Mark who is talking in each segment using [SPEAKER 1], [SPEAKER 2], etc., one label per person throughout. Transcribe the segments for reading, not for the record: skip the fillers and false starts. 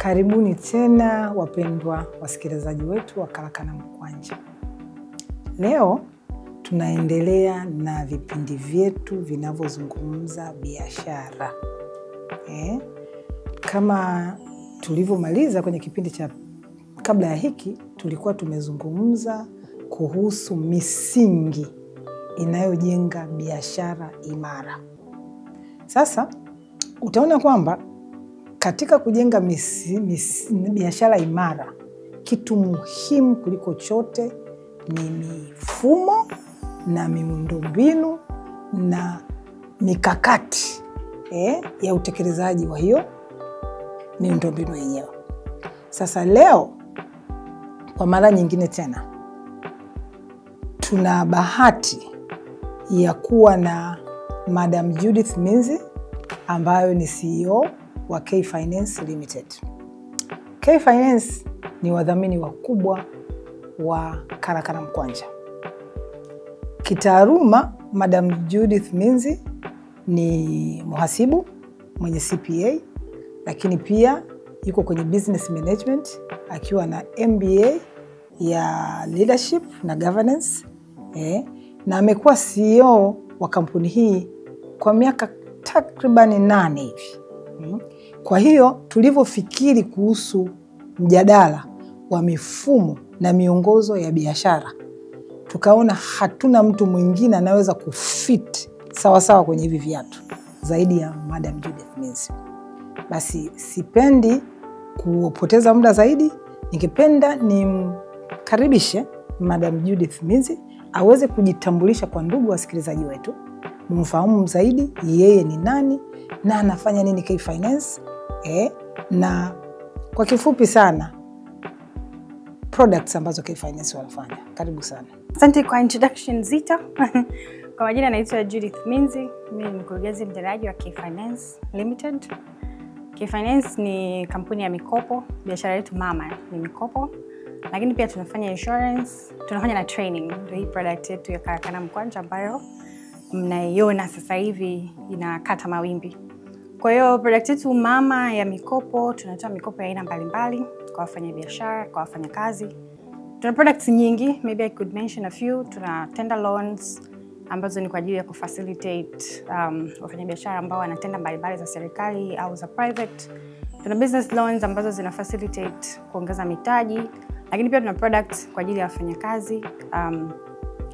[SPEAKER 1] Karibuni tena wapendwa wasikilizaji wetu wa Karakana Mkwanja. Leo tunaendelea na vipindi vyetu vinavyozungumza biashara. Kama tulivyomaliza kwenye kipindi cha kabla ya hiki, tulikuwa tumezungumza kuhusu misingi inayojenga biashara imara. Sasa utaona kwamba katika kujenga biashara imara, kitu muhimu kuliko chote ni mifumo na miundombinu na mikakati ya utekelezaji wa hiyo miundombinu yenyewe. Sasa leo kwa mara nyingine tena tuna bahati ya kuwa na Madam Judith Minzi ambayo ni CEO wa K Finance Limited. K Finance ni wadhamini wakubwa wa Karakana Mkwanja. Kitaaluma, Madam Judith Minzi ni mhasibu mwenye CPA, lakini pia yuko kwenye business management akiwa na MBA ya leadership na governance. Na amekuwa CEO wa kampuni hii kwa miaka takriban 8 hivi. Kwa hiyo tulivyofikiri kuhusu mjadala wa mifumo na miongozo ya biashara, tukaona hatuna mtu mwingine anaweza kufit sawa kwenye hivi viatu zaidi ya Madam Judith Minzi. Basi sipendi kupoteza muda zaidi, ningependa nimkaribishe Madam Judith Minzi aweze kujitambulisha kwa ndugu wasikilizaji wetu, mumfahamu zaidi yeye ni nani na anafanya nini K Finance, na kwa kifupi sana products ambazo K Finance wanafanya. Karibu sana.
[SPEAKER 2] Asante kwa introduction zito. Kwa majina naitwa Judith Minzi, mimi ni mkurugenzi mtendaji wa K Finance Limited. K Finance ni kampuni ya mikopo, biashara yetu mama ni mikopo. Lakini pia tunafanya insurance, tunafanya na training. Ndio hii product yetu ya Karakana Mkwanja ambayo mnaiona sasa hivi inakata mawimbi. Kwa hiyo product yetu mama ya mikopo, tunatoa mikopo ya aina mbalimbali kwa wafanyabiashara, kwa wafanyakazi. Tuna products nyingi, maybe I could mention a few. Tuna tender loans ambazo ni kwa ajili ya kufacilitate wafanyabiashara ambao wana tenda mbalimbali za serikali au za private. Tuna business loans ambazo zina facilitate kuongeza mitaji, lakini pia tuna products kwa ajili ya wafanyakazi,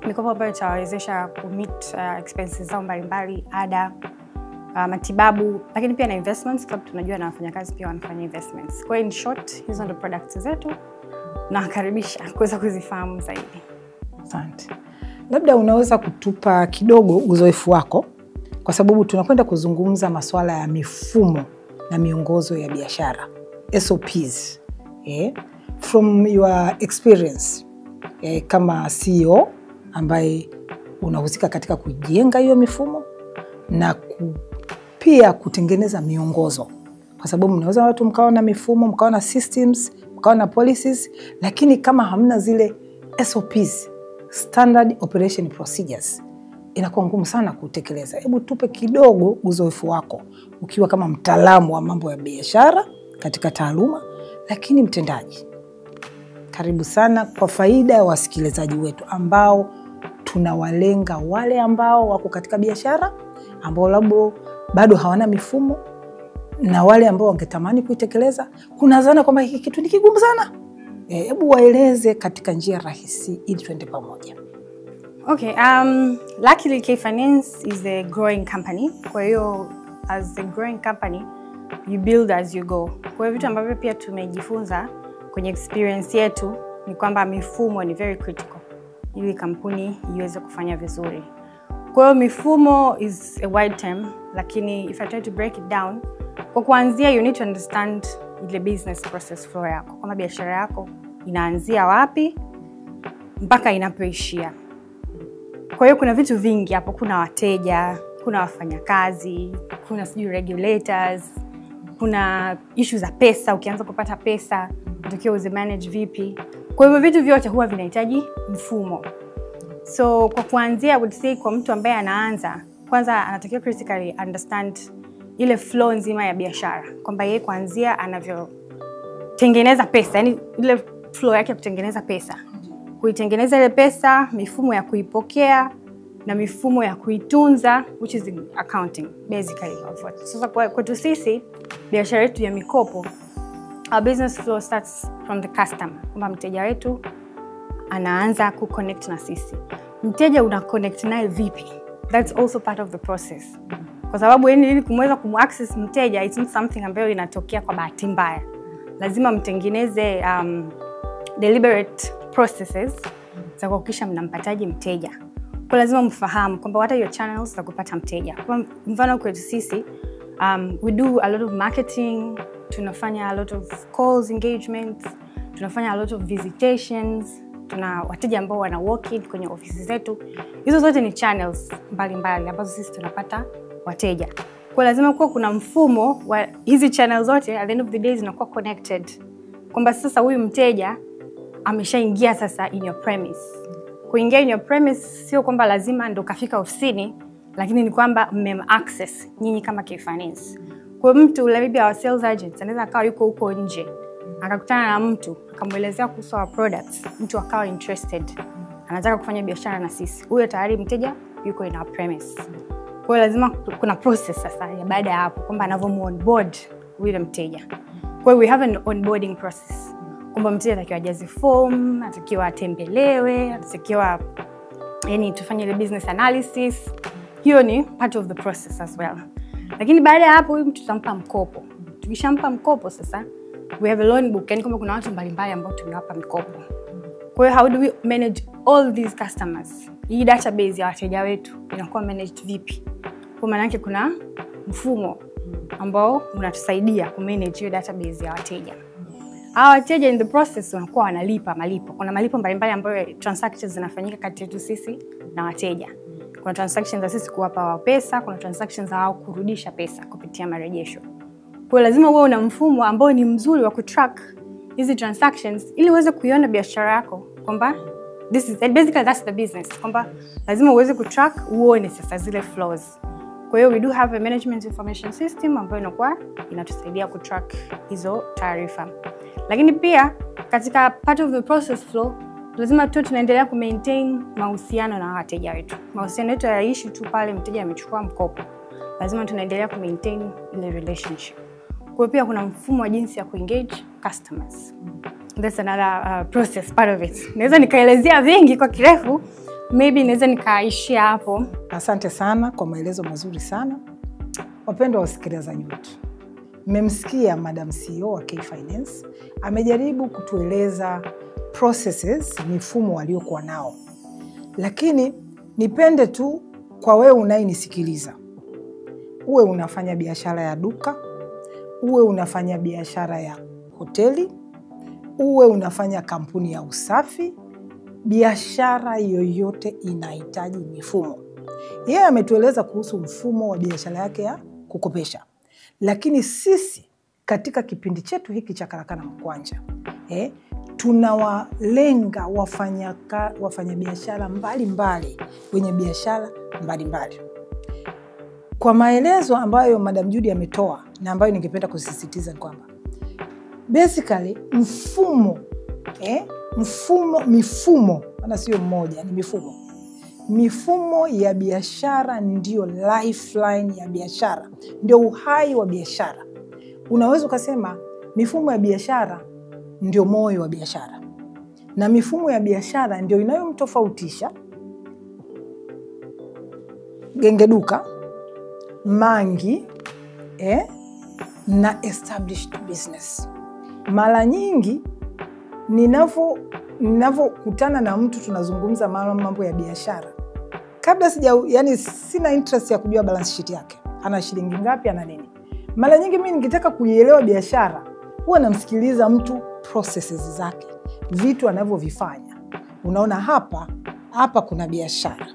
[SPEAKER 2] mikopo ambayo itawawezesha kumit expenses zao mbalimbali, ada, matibabu, lakini pia na investments, kwa sababu tunajua na wafanyakazi pia wanafanya investments. Kwa in short, hizo ndio products zetu na nakaribisha kuweza kuzifahamu zaidi.
[SPEAKER 1] Asante. Labda unaweza kutupa kidogo uzoefu wako, kwa sababu tunakwenda kuzungumza masuala ya mifumo na miongozo ya biashara, SOPs. From your experience kama CEO ambaye unahusika katika kujenga hiyo mifumo na pia kutengeneza miongozo, kwa sababu mnaweza watu mkawa na mifumo, mkawa na systems, mkawa na policies, lakini kama hamna zile SOPs, standard operation procedures, inakuwa ngumu sana kutekeleza. Hebu tupe kidogo uzoefu wako ukiwa kama mtaalamu wa mambo ya biashara katika taaluma, lakini mtendaji. Karibu sana kwa faida ya wasikilizaji wetu ambao tunawalenga wale ambao wako katika biashara, ambao labda bado hawana mifumo, na wale ambao wangetamani kuitekeleza. Kuna zana kwamba hiki kitu ni kigumu sana. Hebu waeleze katika njia rahisi ili tuende pamoja.
[SPEAKER 2] Okay, luckily K Finance is a growing company. Kwa hiyo as a growing company, you build as you go. Kwa hiyo vitu ambavyo pia tumejifunza kwenye experience yetu ni kwamba mifumo ni very critical ili kampuni iweze kufanya vizuri. Kwa hiyo mifumo is a wide term, lakini if I try to break it down, kwa kuanzia you need to understand ile business process flow yako. Kama biashara yako inaanzia wapi mpaka inapoishia. Kwa hiyo kuna vitu vingi hapo, kuna wateja, kuna wafanyakazi, kuna regulators, kuna issue za pesa, ukianza kupata pesa, unatakiwa uzimanage vipi. Kwa hivyo vitu vyote huwa vinahitaji mfumo. So kwa kuanzia, I would say kwa mtu ambaye anaanza, kwanza anatakiwa critically understand ile flow nzima ya biashara. Kwamba yeye kuanzia kutengeneza pesa, yani ile flow yake ya kutengeneza pesa. Kuitengeneza ile pesa, mifumo ya kuipokea na mifumo ya kuitunza, which is accounting basically of what. Sasa kwetu sisi biashara yetu ya mikopo, our business flow starts from the customer. Kwamba mteja wetu anaanza kuconnect na sisi. Mteja una connect naye vipi? That's also part of the process. Kwa sababu ili kumweza kumaccess mteja, it's not something ambayo inatokea kwa bahati mbaya. Lazima mtengeneze deliberate processes za kuhakikisha mnampataje mteja. Kwa lazima mfahamu kwamba what are your channels za kupata mteja. Kwa mfano kwetu sisi, we do a lot of marketing, tunafanya a lot of calls, engagements, tunafanya a lot of visitations, tuna wateja ambao wana walk in kwenye ofisi zetu. Hizo zote ni channels mbalimbali ambazo sisi tunapata wateja. Kwa lazima kuwa kuna mfumo wa hizi channels zote, at the end of the day zinakuwa connected. Kwamba sasa huyu mteja ameshaingia sasa in your premise. Kuingia in your premise sio kwamba lazima ndo kafika ofisini, lakini ni kwamba mmem-access nyinyi kama K-Finance. Kwa mtu maybe our sales agents anaweza akawa yuko huko nje, akakutana na mtu, akamuelezea kuhusu our products, mtu akawa interested, anataka kufanya biashara na sisi. Huyo tayari mteja yuko in our premise. Kwa hiyo lazima kuna process sasa ya baada ya hapo kwamba anavyomuonboard yule mteja. Kwa hiyo we have an onboarding process. Kwamba mteja atakiwa ajaze form, atakiwa atembelewe, atakiwa yani tufanye ile business analysis. Hiyo ni part of the process as well. Lakini baada ya hapo huyu mtu tutampa mkopo. Tukishampa mkopo sasa, we have a loan book, yani kama kuna watu mbalimbali ambao tumewapa mikopo. Kwa hiyo how do we manage all these customers? Hii database ya wateja wetu inakuwa managed vipi? Kwa maana yake kuna mfumo ambao unatusaidia kumanage hiyo database ya wateja. Hawa wateja in the process wanakuwa wanalipa malipo. Kuna malipo mbalimbali ambayo transactions zinafanyika kati yetu sisi na wateja. Kuna transactions za sisi kuwapa wao pesa, kuna transactions za wao kurudisha pesa kupitia marejesho. Kwa lazima uwe una mfumo ambao ni mzuri wa kutrack hizi transactions ili uweze kuiona biashara yako kwamba this is basically that's the business. Kwamba lazima uweze kutrack uone sasa zile flows. Kwa hiyo we do have a management information system ambayo inakuwa inatusaidia kutrack hizo taarifa. Lakini pia katika part of the process flow lazima tu tunaendelea kumaintain mahusiano na wateja wetu. Mahusiano yetu hayaishi tu pale mteja amechukua mkopo. Lazima tunaendelea kumaintain ile relationship. Kwa hiyo pia kuna mfumo wa jinsi ya kuengage customers. That's another process part of it. Naweza nikaelezea vingi kwa kirefu, maybe naweza nikaishia hapo.
[SPEAKER 1] Asante sana kwa maelezo mazuri sana. Wapendwa wasikilizaji wetu, mmemsikia Madam CEO wa K-Finance amejaribu kutueleza processes, mifumo waliokuwa nao. Lakini nipende tu kwa wewe unayenisikiliza, uwe unafanya biashara ya duka, uwe unafanya biashara ya hoteli, uwe unafanya kampuni ya usafi, biashara yoyote inahitaji mifumo. Yeye ametueleza kuhusu mfumo wa biashara yake ya kukopesha. Lakini sisi katika kipindi chetu hiki cha Karakana Mkwanja, tunawalenga wafanya biashara mbalimbali, wenye biashara mbalimbali. Kwa maelezo ambayo Madam Judy ametoa na ambayo ningependa kusisitiza ni kwamba basically mifumo, maana sio mmoja, ni mifumo. Mifumo ya biashara ndio lifeline ya biashara, ndio uhai wa biashara. Unaweza ukasema mifumo ya biashara ndio moyo wa biashara, na mifumo ya biashara ndio inayomtofautisha Genge Duka, Mangi na established business. Mara nyingi ninavokutana na mtu tunazungumza mambo ya biashara, kabla sina interest ya kujua balance sheet yake, ana shilingi ngapi, ana nini. Mara nyingi mimi nikitaka kuielewa biashara, huwa namsikiliza mtu processes zake, vitu anavyovifanya. Unaona hapa kuna biashara.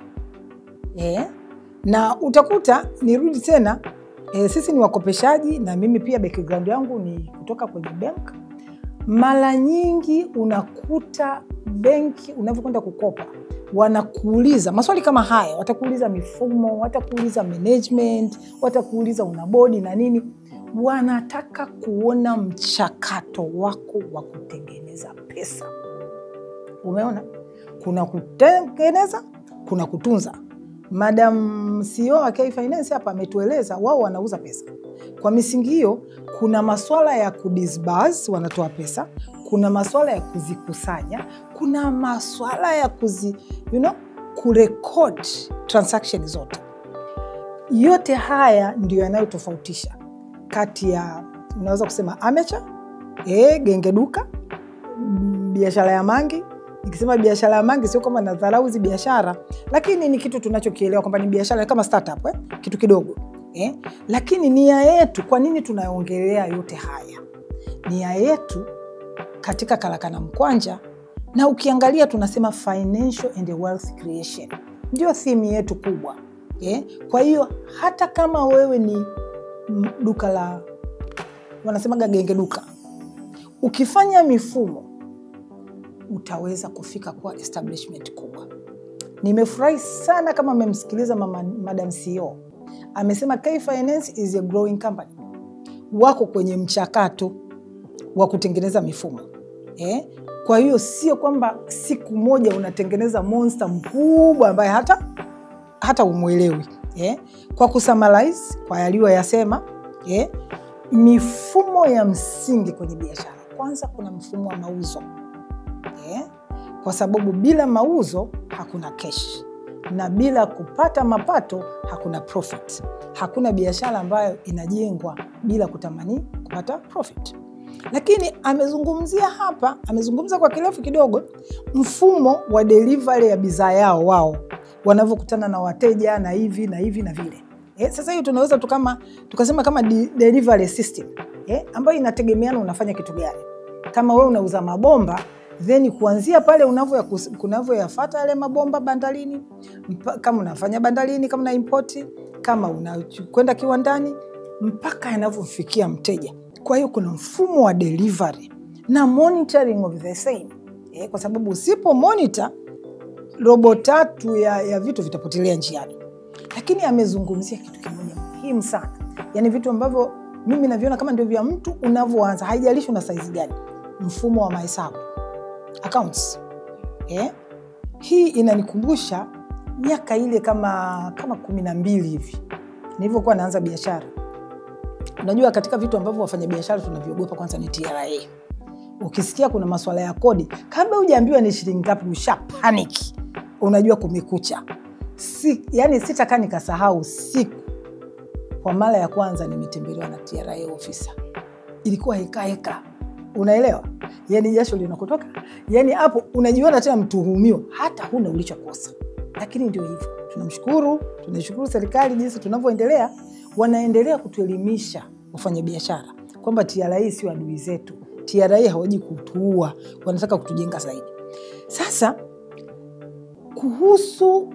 [SPEAKER 1] Na utakuta nirudi tena, sisi ni wakopeshaji na mimi pia background yangu ni kutoka kwenye bank. Mara nyingi unakuta benki unavyokwenda kukopa, wanakuuliza maswali kama haya. Watakuuliza mifumo, watakuuliza management, watakuuliza una bodi na nini. wanataka kuona mchakato wako wa kutengeneza pesa. Umeona? Kuna kutengeneza, kuna kutunza. Madam CEO wa K-Finance hapa ametueleza wao wanauza pesa. Kwa misingi hiyo, kuna masuala ya kudisburse, wanatoa pesa, kuna masuala ya kuzikusanya, kuna masuala ya kurecord transaction zote. Yote haya ndio yanayotofautisha kati ya, unaweza kusema amateur, genge duka, biashara ya mangi. Nikisema biashara ya mangi sio kama nadharau hizi biashara, lakini ni kitu tunachokielewa kwamba ni biashara kama startup, kitu kidogo. Lakini nia yetu, kwa nini tunaongelea yote haya? Nia yetu katika Karakana Mkwanja, na ukiangalia tunasema financial and wealth creation. Ndio theme yetu kubwa. Kwa hiyo hata kama wewe ni duka la, wanasemaga genge duka, ukifanya mifumo utaweza kufika kwa establishment kubwa. Nimefurahi sana kama mmemsikiliza Madam CEO. Amesema K-Finance is a growing company. Wako kwenye mchakato wa kutengeneza mifumo. Kwa hiyo sio kwamba siku moja unatengeneza monster mkubwa ambaye hata umuelewi. Kwa kusummarize kwa yaliyoyasema, mifumo ya msingi kwenye biashara. Kwanza kuna mfumo wa mauzo. Kwa sababu bila mauzo hakuna cash, na bila kupata mapato hakuna profit. Hakuna biashara ambayo inajengwa bila kutamani kupata profit. Lakini amezungumza kwa kirefu kidogo mfumo wa delivery ya bidhaa yao, wao wanavyokutana na wateja na hivi na hivi na vile. Sasa hiyo tunaweza tukasema kama delivery system, ambayo inategemeana unafanya kitu gani. Kama wewe unauza mabomba, then kuanzia pale unavyoyafuata yale mabomba bandarini, kama unafanya bandarini, kama una import, kama unakwenda kiwandani, mpaka yanavyofikia mteja. Kwa hiyo kuna mfumo wa delivery na monitoring of the same. Kwa sababu usipo monitor, robo tatu ya vitu vitapotelea njiani. Lakini amezungumzia kitu kimoja muhimu sana. Yaani vitu ambavyo mimi naviona kama ndio vya mtu unavyoanza, haijalishi una size gani. Mfumo wa mahesabu, accounts. Hii inanikumbusha miaka ile kama 12 hivi nilivyokuwa naanza biashara. Unajua katika vitu ambavyo wafanya biashara tunaviogopa kwanza ni TRA. Ukisikia kuna masuala ya kodi, kabla hujaambiwa ni shilingi ngapi usha panic. Unajua kumekucha. Yani sitakaa nikasahau siku kwa mara ya kwanza nimetembelewa na TRA officer. Ilikuwa heka. Unaelewa? Yani jasho linakutoka. Yani hapo unajiona tena mtuhumiwa hata huna ulichokosa. Lakini ndio hivyo. Tunashukuru serikali jinsi tunavyoendelea, wanaendelea kutuelimisha wafanya biashara kwamba TRA sio adui zetu. TRA hawaji kutuua, wanataka kutujenga zaidi. Sasa kuhusu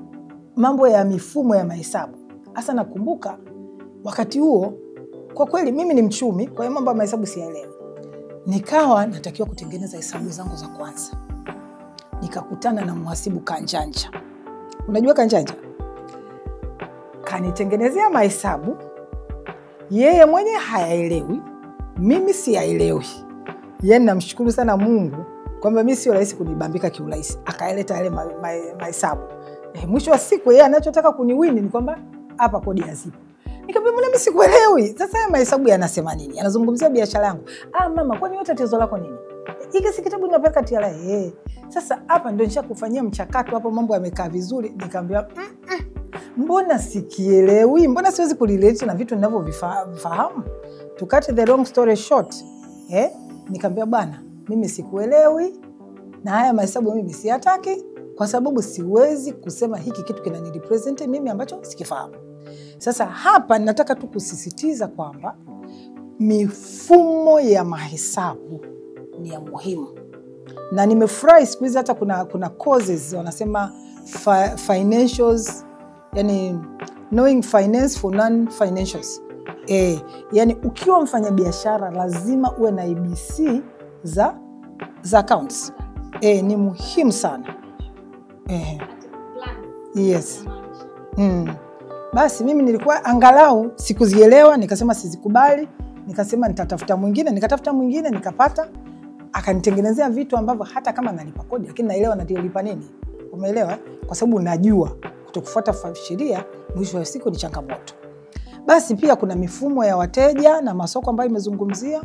[SPEAKER 1] mambo ya mifumo ya mahesabu, hasa nakumbuka wakati huo, kwa kweli mimi ni mchumi, kwa hiyo mambo ya mahesabu siyaelewi. Nikawa natakiwa kutengeneza hesabu zangu za kwanza. Nikakutana na mhasibu kanjanja. Unajua kanjanja? Kanitengenezea mahesabu, yeye mwenye hayaelewi, mimi siyaelewi. Yaani namshukuru sana Mungu kwamba mimi sio rahisi kunibambika kiurahisi. Akaeleta yale mahesabu. Mwisho wa siku yeye anachotaka kuniwini ni kwamba hapa kodi hazipo. Nikamwambia mbona mimi sikuelewi? Sasa haya mahesabu yanasema nini? Anazungumzia biashara yangu. Mama, kwani wewe tatizo lako nini? Hiki si kitabu ninapeleka TRA. Sasa hapa ndio nishakufanyia mchakato, hapo mambo yamekaa vizuri. Nikamwambia mbona sikielewi? Mbona siwezi kurelate na vitu ninavyovifahamu? To cut the long story short, nikamwambia bwana, mimi sikuelewi na haya mahesabu mimi siyataki, kwa sababu siwezi kusema hiki kitu kinanirepresent mimi ambacho sikifahamu. Sasa hapa nataka tu kusisitiza kwamba mifumo ya mahesabu ni ya muhimu. Na nimefurahi siku hizi hata kuna courses wanasema financials, yani knowing finance for non-financials. Yani ukiwa mfanya biashara lazima uwe na ABC za accounts. Ni muhimu sana. Yes. Basi mimi nilikuwa angalau sikuzielewa, nikasema sizikubali, nikasema nitatafuta mwingine, nikatafuta mwingine nikapata, akanitengenezea vitu ambavyo hata kama nalipa kodi lakini naelewa nalipa nini. Umeelewa? Kwa sababu najua kutokufuata sheria mwisho wa siku ni changamoto. Basi pia kuna mifumo ya wateja na masoko ambayo imezungumzia.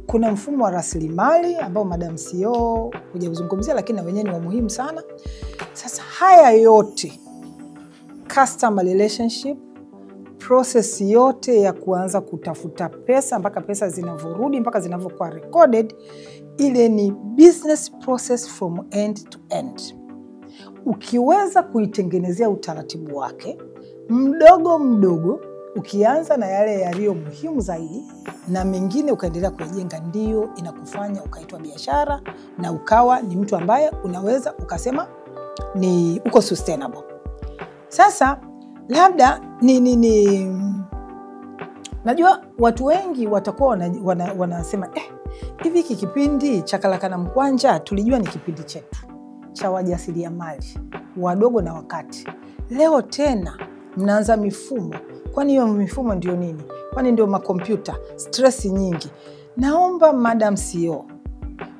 [SPEAKER 1] Kuna mfumo wa rasilimali ambao Madam CEO hujazungumzia lakini na wenyewe ni wa muhimu sana. Sasa haya yote, customer relationship, process yote ya kuanza kutafuta pesa mpaka pesa zinavyorudi mpaka zinavyokuwa recorded, ile ni business process from end to end. Ukiweza kuitengenezea utaratibu wake mdogo mdogo, ukianza na yale yaliyo muhimu zaidi na mengine ukaendelea kujenga, ndio inakufanya ukaitwa biashara na ukawa ni mtu ambaye unaweza ukasema ni uko sustainable. Sasa labda najua watu wengi watakuwa wanasema hivi hiki kipindi cha Kalaka na Mkwanja tulijua ni kipindi chetu cha wajasiriamali wadogo na wakati. Leo tena mnaanza mifumo. Kwani hiyo mifumo ndio nini? Kwani ndio makompyuta? Stress nyingi. Naomba Madam CEO,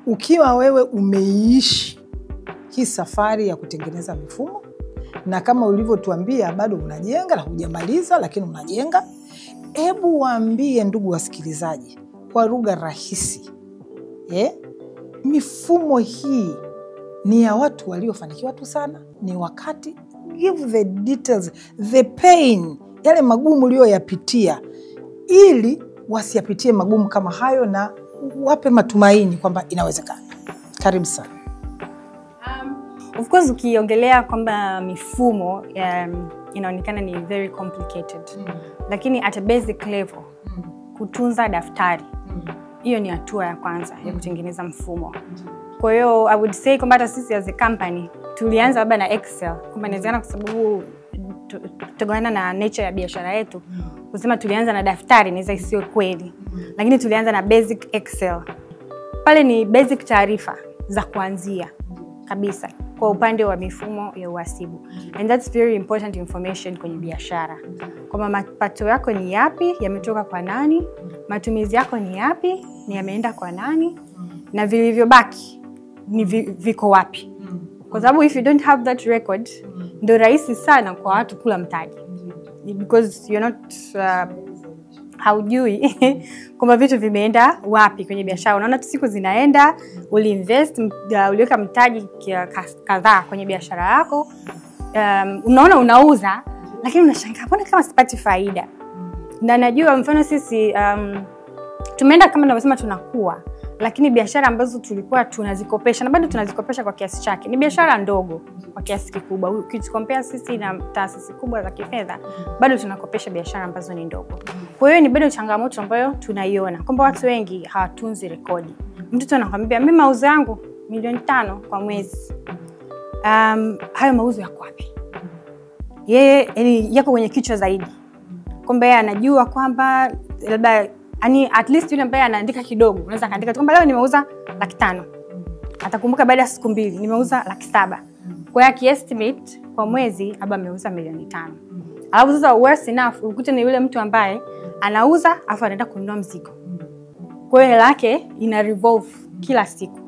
[SPEAKER 1] ukiwa wewe umeishi hii safari ya kutengeneza mifumo, na kama ulivyotuambia bado unajenga na hujamaliza lakini unajenga, hebu waambie ndugu wasikilizaji kwa lugha rahisi, mifumo hii ni ya watu waliofanikiwa tu sana, ni wakati, give the details, the pain, yale magumu uliyoyapitia, ili wasiyapitie magumu kama hayo na wape matumaini kwamba inawezekana. Karibu sana.
[SPEAKER 2] Of course ukiongelea kwamba mifumo inaonekana ni very complicated. Lakini at a basic level, kutunza daftari, hiyo ni hatua ya kwanza ya kutengeneza mfumo. Kwa hiyo I would say kwamba hata sisi as a company tulianza labda na Excel. Kwamba inawezekana kwa sababu kutokana na nature ya biashara yetu, kusema tulianza na daftari inaweza isiwe kweli. Lakini tulianza na basic Excel. Pale ni basic taarifa za kuanzia kabisa kwa upande wa mifumo ya uhasibu. And that's very important information kwenye biashara. Kwamba mapato yako ni yapi, yametoka kwa nani, matumizi yako ni yapi, ni yameenda kwa nani, na vilivyobaki ni viko wapi. Kwa sababu if you don't have that record, ndio rahisi sana kwa watu kula mtaji. Because you're not haujui kwamba vitu vimeenda wapi kwenye biashara. Unaona tu siku zinaenda, uliinvest, uliweka mtaji kadhaa kwenye biashara yako, unaona unauza, lakini unashangaa mbona kama sipati faida. Na najua mfano sisi tumeenda kama ninavyosema tunakuwa, lakini biashara ambazo tulikuwa tunazikopesha na bado tunazikopesha kwa kiasi chake ni biashara ndogo kwa kiasi kikubwa. Ukikompea sisi na taasisi kubwa za kifedha, bado tunakopesha biashara ambazo ni ndogo. Kwa hiyo ni bado changamoto ambayo tunaiona kwamba watu wengi hawatunzi rekodi. Mtu anakuambia mimi mauzo yangu milioni 5 kwa mwezi. Hayo mauzo yako wapi? Yeye yako kwenye kichwa zaidi. Kwamba yeye anajua kwamba labda at least yule ambaye anaandika kidogo, unaweza kaandika kwamba leo nimeuza 500,000. Atakumbuka baada ya siku 2 nimeuza 700,000. Kwa hiyo estimate kwa mwezi labda ameuza milioni 5. Alafu sasa worse enough ukute ni yule mtu ambaye anauza afa anaenda kununua mzigo. Kwa hiyo hela yake ina revolve kila siku.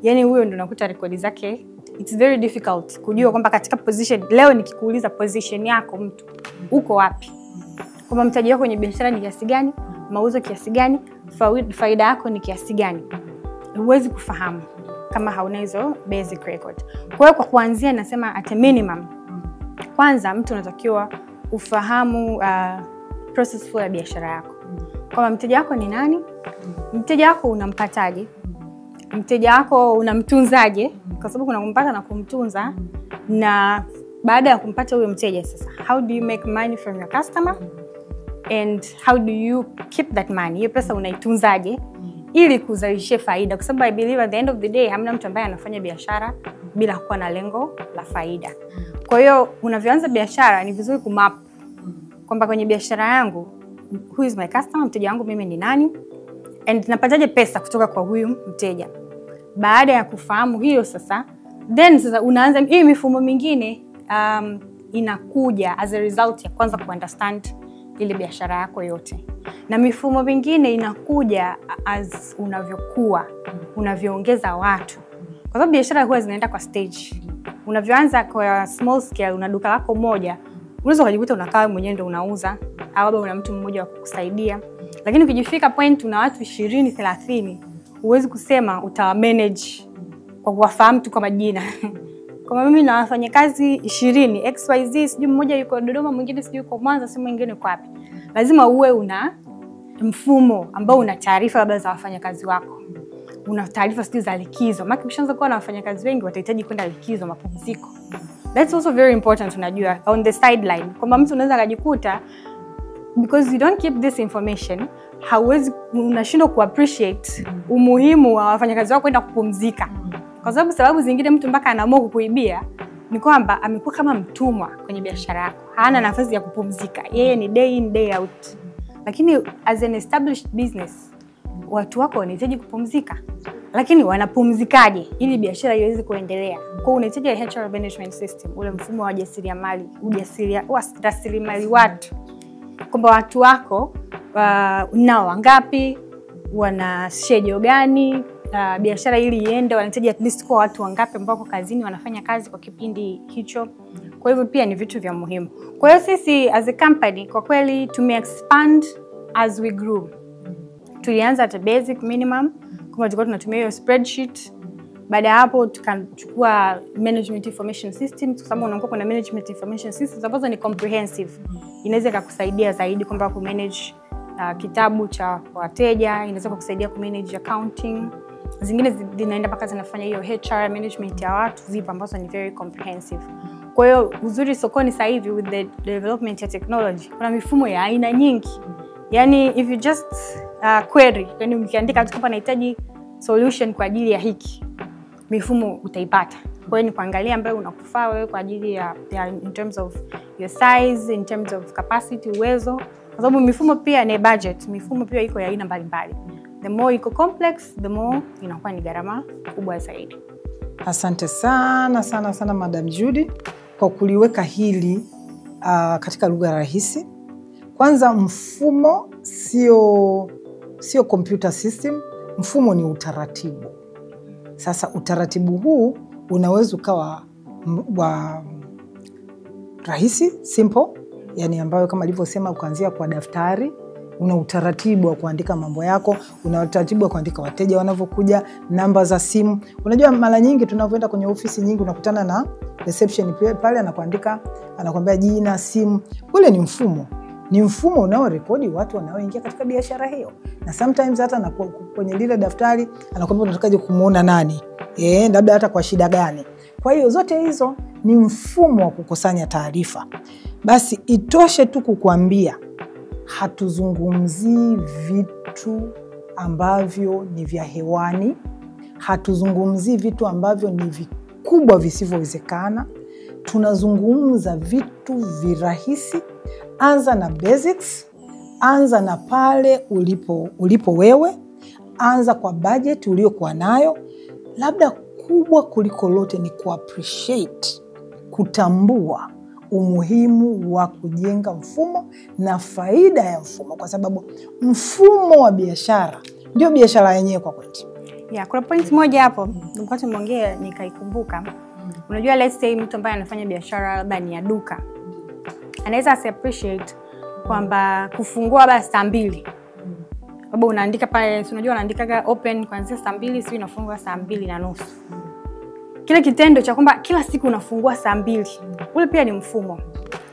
[SPEAKER 2] Yaani huyo ndio unakuta rekodi zake, it's very difficult kujua kwamba katika position, leo nikikuuliza position yako mtu uko wapi? Kwamba mtaji wako kwenye biashara ni kiasi gani? Mauzo kiasi gani? Faida yako ni kiasi gani? Huwezi kufahamu kama hauna hizo basic record. Kwa hiyo kwa kuanzia nasema at a minimum, kwanza mtu unatakiwa ufahamu process flow ya biashara yako. Kwamba mteja wako ni nani? Mteja wako unampataje? Mteja wako unamtunzaje? Kwa sababu kuna kumpata na kumtunza, na baada ya kumpata huyo mteja sasa, how do you make money from your customer? And how do you keep that money? Hiyo pesa unaitunzaje ili kuzalisha faida? Kwa sababu I believe at the end of the day hamna mtu ambaye anafanya biashara bila kuwa na lengo la faida. Kwa hiyo unavyoanza biashara ni vizuri kumap kwamba kwenye biashara yangu who is my customer, mteja wangu mimi ni nani, and napataje pesa kutoka kwa huyu mteja. Baada ya kufahamu hiyo sasa, then sasa unaanza hii mifumo mingine inakuja as a result ya kwanza ku understand ile biashara yako yote. Na mifumo mingine inakuja as unavyokuwa, unavyoongeza watu. Kwa sababu biashara huwa zinaenda kwa stage. Unavyoanza kwa small scale, una duka lako moja, unaweza kujikuta unakaa mwenyewe ndio unauza, au labda una mtu mmoja wa kukusaidia. Lakini ukijifika point una watu 20, 30, huwezi kusema utawamanage kwa kuwafahamu tu kwa majina. Kama mimi na wafanyakazi 20, XYZ, sijui mmoja yuko Dodoma, mwingine sijui yuko Mwanza, sijui mwingine yuko wapi. Lazima uwe una mfumo ambao una taarifa labda za wafanyakazi wako. Una taarifa sijui za likizo. Maana ukishaanza kuwa na wafanyakazi wengi watahitaji kwenda likizo, mapumziko. That's also very important, unajua, on the sideline. Kwamba mtu unaweza kujikuta because you don't keep this information, hauwezi, unashindwa kuappreciate umuhimu wa wafanyakazi wako kwenda kupumzika. Kwa sababu zingine mtu mpaka anaamua kukuibia ni kwamba amekuwa kama mtumwa kwenye biashara yako. Hana nafasi ya kupumzika. Yeye ni day in day out. Lakini as an established business, watu wako wanahitaji kupumzika. Lakini wanapumzikaje ili biashara iweze kuendelea? Kwa hiyo unahitaji HR management system, ule mfumo wa rasilimali watu. Kwamba watu wako nao wangapi, wana schedule gani, biashara ili iende, wanahitaji at least kwa watu wangapi ambao wako kazini wanafanya kazi kwa kipindi hicho. Kwa hivyo pia ni vitu vya muhimu. Kwa hiyo sisi as a company kwa kweli expand as we grew. Tulianza at a basic minimum, kama tulikuwa tunatumia hiyo spreadsheet. Baada ya hapo tukachukua management information systems, kwa sababu unakuwa kuna management information systems ambazo ni comprehensive. Inaweza kukusaidia zaidi kwamba ku manage kitabu cha wateja, inaweza kukusaidia ku manage accounting. Zingine zinaenda mpaka zinafanya hiyo HR management ya watu, zipo ambazo ni very comprehensive. Kwa hiyo uzuri sokoni sasa hivi with the development ya technology, kuna mifumo ya aina nyingi. Yani if you just query, yani ukiandika tu kama nahitaji solution kwa ajili ya hiki, mifumo utaipata. Kwa hiyo ni kuangalia ambayo unakufaa wewe kwa ajili ya in terms of your size, in terms of capacity, uwezo. Kwa sababu mifumo pia ni budget, mifumo pia iko ya aina mbalimbali. The more iko complex, the more inakuwa ni gharama kubwa zaidi.
[SPEAKER 1] Asante sana Madam Judy kwa kuliweka hili katika lugha rahisi. Kwanza, mfumo sio computer system, mfumo ni utaratibu. Sasa utaratibu huu unaweza ukawa rahisi, simple, yani ambayo kama alivyosema kuanzia kwa daftari, una utaratibu wa kuandika mambo yako, una utaratibu wa kuandika wateja wanavyokuja, namba za simu. Unajua mara nyingi tunavyoenda kwenye ofisi nyingi unakutana na reception pale anakuambia jina, simu. Ule ni mfumo. Ni mfumo unaorekodi watu wanaoingia katika biashara hiyo. Na sometimes hata kwenye lile daftari anakuambia unatakaje kumuona nani. Labda hata kwa shida gani. Kwa hiyo zote hizo ni mfumo wa kukusanya taarifa. Basi itoshe tu kukuambia hatuzungumzii vitu ambavyo ni vya hewani, hatuzungumzii vitu ambavyo ni vikubwa visivyowezekana. Tunazungumza vitu virahisi. Anza na basics, anza na pale ulipo wewe, anza kwa budget uliokuwa nayo. Labda kubwa kuliko lote ni kuappreciate, kutambua umuhimu wa kujenga mfumo na faida ya mfumo, kwa sababu mfumo wa biashara ndio biashara yenyewe kwa kweli.
[SPEAKER 2] Kuna point moja hapo nilikuwa tumeongea nikaikumbuka. Unajua let's say mtu ambaye anafanya biashara labda ni ya duka, anaweza appreciate kwamba kufungua basi saa 2. Labda unaandika pale, unajua unaandikaga open kuanzia saa 2, sio inafungwa saa 2:30. Kile kitendo cha kwamba kila siku unafungua saa 2, ule pia ni mfumo.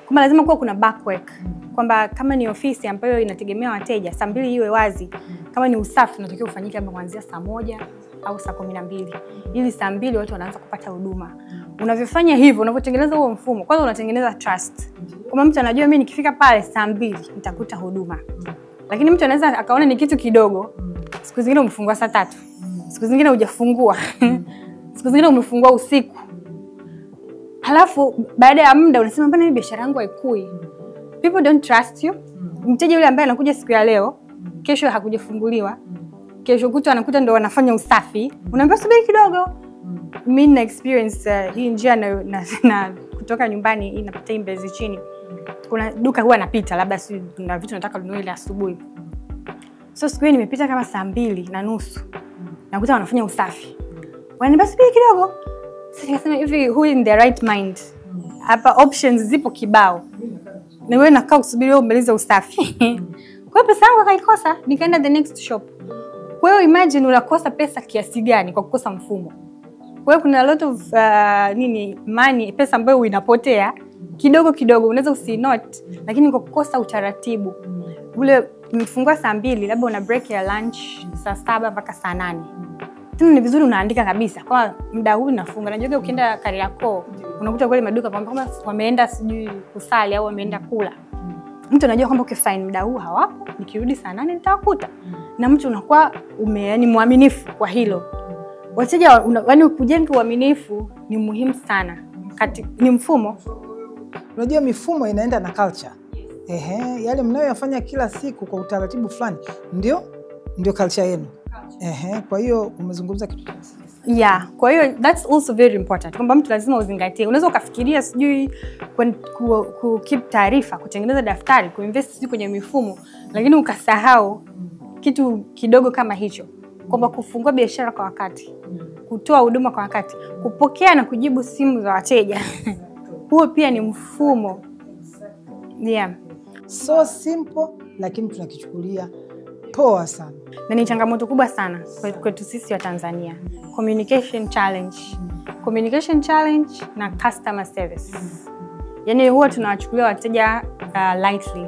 [SPEAKER 2] Kwamba lazima kuwa kuna backwork. Kwamba kama ni ofisi ambayo inategemea wateja, saa 2 iwe wazi. Kama ni usafi unatakiwa ufanyike hapa kuanzia saa 1 au saa 12. Ili saa 2 watu wanaanza kupata huduma. Unavyofanya hivyo, unavyotengeneza huo mfumo, kwanza unatengeneza trust. Kama mtu anajua mimi nikifika pale saa 2 nitakuta huduma. Lakini mtu anaweza akaona ni kitu kidogo. Siku zingine umefungua saa 3. Siku zingine hujafungua. Siku zingine umefungua usiku. Halafu baada ya muda unasema mbona hii biashara yangu haikui? People don't trust you. Mteja yule ambaye anakuja siku ya leo, kesho hakujafunguliwa. Kesho kutwa anakuta ndo wanafanya usafi. Unaambia subiri kidogo. Mimi na experience hii njia na kutoka nyumbani inapata Mbezi chini. kuna duka huwa napita, labda si kuna vitu nataka kununua ile asubuhi. So siku hiyo nimepita kama saa 2:30. Nakuta wanafanya usafi. Wananiambia subiri kidogo. Sasa nikasema hivi, who in the right mind? Hapa options zipo kibao. Na wewe nakaa kusubiri wewe umalize usafi. Kwa hiyo pesa yangu akaikosa, nikaenda the next shop. Kwa hiyo imagine unakosa pesa kiasi gani kwa kukosa mfumo. Kwa hiyo kuna a lot of money, pesa ambayo inapotea kidogo kidogo, unaweza usinote, lakini kwa kukosa utaratibu. Ule mfungua saa 2, labda una break ya lunch saa 7 mpaka saa 8. Tena ni vizuri unaandika kabisa kwa muda huu nafunga. Najua ukienda Kariakoo unakuta kweli maduka kama wameenda sijui kusali au wameenda kula. Mtu anajua kwamba ukifine muda huu hawapo, nikirudi saa 8 nitawakuta. Na mtu unakuwa yani muaminifu kwa hilo. Wateja yani kujenga uaminifu ni muhimu sana. Ni mfumo.
[SPEAKER 1] Unajua mifumo inaenda na culture. Yale mnayoyafanya kila siku kwa utaratibu fulani ndio culture yenu. Kwa hiyo umezungumza kitu cha msingi.
[SPEAKER 2] Yeah, kwa hiyo that's also very important. Kwamba mtu lazima uzingatie. Unaweza ukafikiria sijui ku keep taarifa, kutengeneza daftari, kuinvest kwenye mifumo, lakini ukasahau kitu kidogo kama hicho. Kwamba kufungua biashara kwa wakati, kutoa huduma kwa wakati, kupokea na kujibu simu za wateja. Huo pia ni mfumo. Yeah.
[SPEAKER 1] So simple, lakini tunakichukulia poa sana.
[SPEAKER 2] Na ni changamoto kubwa sana kwetu sisi wa Tanzania. Communication challenge na customer service. Yani huwa tunawachukulia wateja lightly.